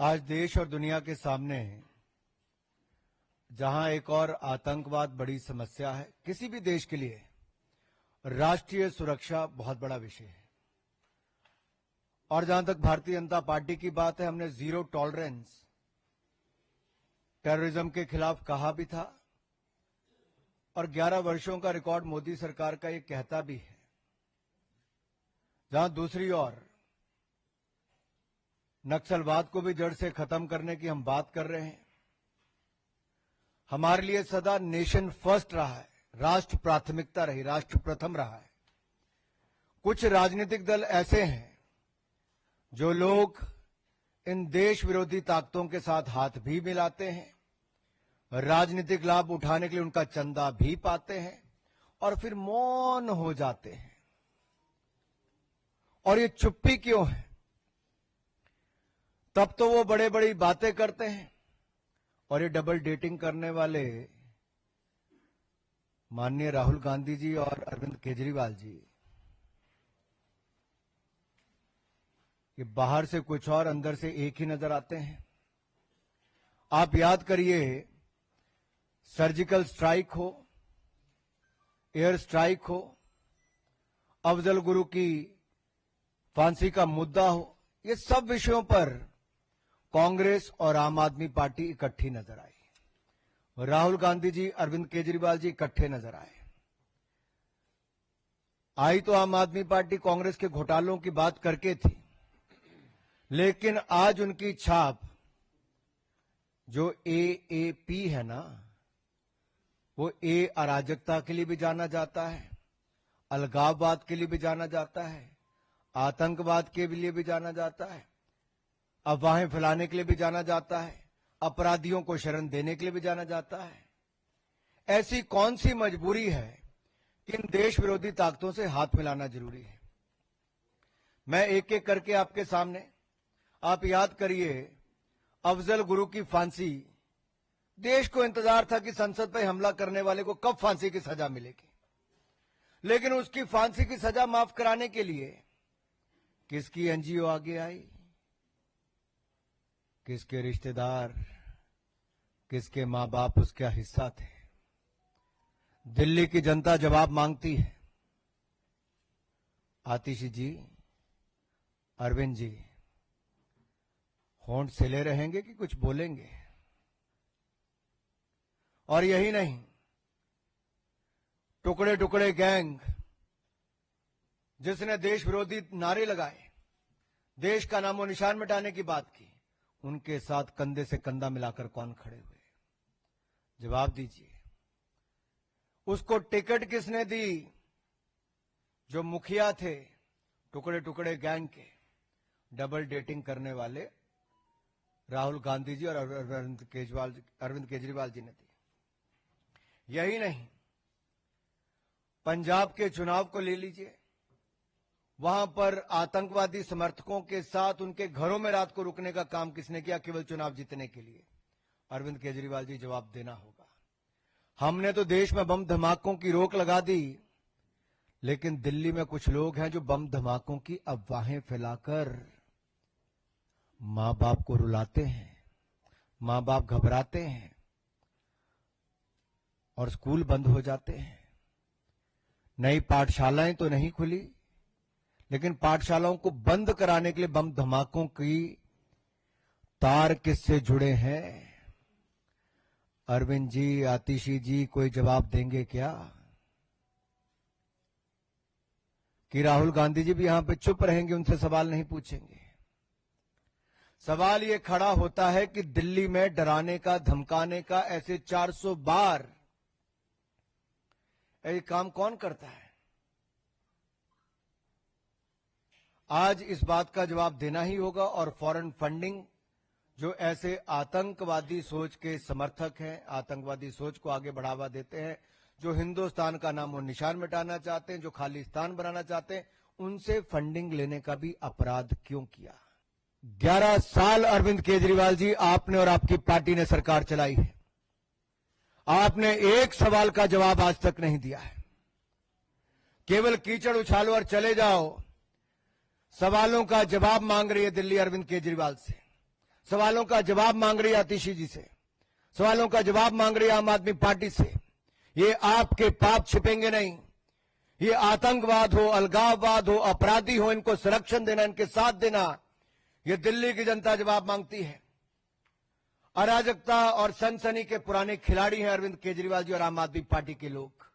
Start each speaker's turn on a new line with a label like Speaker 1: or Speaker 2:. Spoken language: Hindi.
Speaker 1: आज देश और दुनिया के सामने जहां एक और आतंकवाद बड़ी समस्या है, किसी भी देश के लिए राष्ट्रीय सुरक्षा बहुत बड़ा विषय है। और जहां तक भारतीय जनता पार्टी की बात है, हमने जीरो टॉलरेंस टेररिज्म के खिलाफ कहा भी था और 11 वर्षों का रिकॉर्ड मोदी सरकार का ये कहता भी है। जहां दूसरी ओर नक्सलवाद को भी जड़ से खत्म करने की हम बात कर रहे हैं। हमारे लिए सदा नेशन फर्स्ट रहा है, राष्ट्र प्राथमिकता रही, राष्ट्र प्रथम रहा है। कुछ राजनीतिक दल ऐसे हैं जो लोग इन देश विरोधी ताकतों के साथ हाथ भी मिलाते हैं, राजनीतिक लाभ उठाने के लिए उनका चंदा भी पाते हैं और फिर मौन हो जाते हैं। और ये चुप्पी क्यों है? तब तो वो बड़े बड़ी बातें करते हैं और ये डबल डेटिंग करने वाले माननीय राहुल गांधी जी और अरविंद केजरीवाल जी, ये बाहर से कुछ और अंदर से एक ही नजर आते हैं। आप याद करिए, सर्जिकल स्ट्राइक हो, एयर स्ट्राइक हो, अफजल गुरु की फांसी का मुद्दा हो, ये सब विषयों पर कांग्रेस और आम आदमी पार्टी इकट्ठी नजर आई। राहुल गांधी जी, अरविंद केजरीवाल जी इकट्ठे नजर आए। आई तो आम आदमी पार्टी कांग्रेस के घोटालों की बात करके थी, लेकिन आज उनकी छाप जो एएपी है ना, वो ए अराजकता के लिए भी जाना जाता है, अलगाववाद के लिए भी जाना जाता है, आतंकवाद के लिए भी जाना जाता है, अफवाहें फैलाने के लिए भी जाना जाता है, अपराधियों को शरण देने के लिए भी जाना जाता है। ऐसी कौन सी मजबूरी है कि इन देश विरोधी ताकतों से हाथ मिलाना जरूरी है? मैं एक एक करके आपके सामने, आप याद करिए, अफजल गुरु की फांसी, देश को इंतजार था कि संसद पर हमला करने वाले को कब फांसी की सजा मिलेगी, लेकिन उसकी फांसी की सजा माफ कराने के लिए किसकी एनजीओ आगे आई, किसके रिश्तेदार, किसके मां बाप उसका हिस्सा थे? दिल्ली की जनता जवाब मांगती है। आतिशी जी, अरविंद जी, होंठ सिले रहेंगे कि कुछ बोलेंगे? और यही नहीं, टुकड़े टुकड़े गैंग जिसने देश विरोधी नारे लगाए, देश का नामो निशान मिटाने की बात की, उनके साथ कंधे से कंधा मिलाकर कौन खड़े हुए? जवाब दीजिए। उसको टिकट किसने दी? जो मुखिया थे टुकड़े टुकड़े गैंग के, डबल डेटिंग करने वाले राहुल गांधी जी और अरविंद केजरीवाल जी ने दी। यही नहीं, पंजाब के चुनाव को ले लीजिए, वहां पर आतंकवादी समर्थकों के साथ उनके घरों में रात को रुकने का काम किसने किया? केवल चुनाव जीतने के लिए। अरविंद केजरीवाल जी, जवाब देना होगा। हमने तो देश में बम धमाकों की रोक लगा दी, लेकिन दिल्ली में कुछ लोग हैं जो बम धमाकों की अफवाहें फैलाकर मां बाप को रुलाते हैं, मां बाप घबराते हैं और स्कूल बंद हो जाते हैं। नई पाठशालाएं तो नहीं खुली, लेकिन पाठशालाओं को बंद कराने के लिए बम धमाकों की तार किससे जुड़े हैं? अरविंद जी, आतिशी जी, कोई जवाब देंगे क्या? कि राहुल गांधी जी भी यहां पे चुप रहेंगे, उनसे सवाल नहीं पूछेंगे? सवाल ये खड़ा होता है कि दिल्ली में डराने का, धमकाने का ऐसे 400 बार ये काम कौन करता है? आज इस बात का जवाब देना ही होगा। और फॉरेन फंडिंग, जो ऐसे आतंकवादी सोच के समर्थक हैं, आतंकवादी सोच को आगे बढ़ावा देते हैं, जो हिंदुस्तान का नाम और निशान मिटाना चाहते हैं, जो खालिस्तान बनाना चाहते हैं, उनसे फंडिंग लेने का भी अपराध क्यों किया? 11 साल अरविंद केजरीवाल जी, आपने और आपकी पार्टी ने सरकार चलाई है। आपने एक सवाल का जवाब आज तक नहीं दिया है। केवल कीचड़ उछालो और चले जाओ। सवालों का जवाब मांग रही है दिल्ली अरविंद केजरीवाल से। सवालों का जवाब मांग रही है आतिशी जी से, सवालों का जवाब मांग रही है आम आदमी पार्टी से। ये आपके पाप छिपेंगे नहीं। ये आतंकवाद हो, अलगाववाद हो, अपराधी हो, इनको संरक्षण देना, इनके साथ देना, ये दिल्ली की जनता जवाब मांगती है। अराजकता और सनसनी के पुराने खिलाड़ी हैं अरविंद केजरीवाल जी और आम आदमी पार्टी के लोग।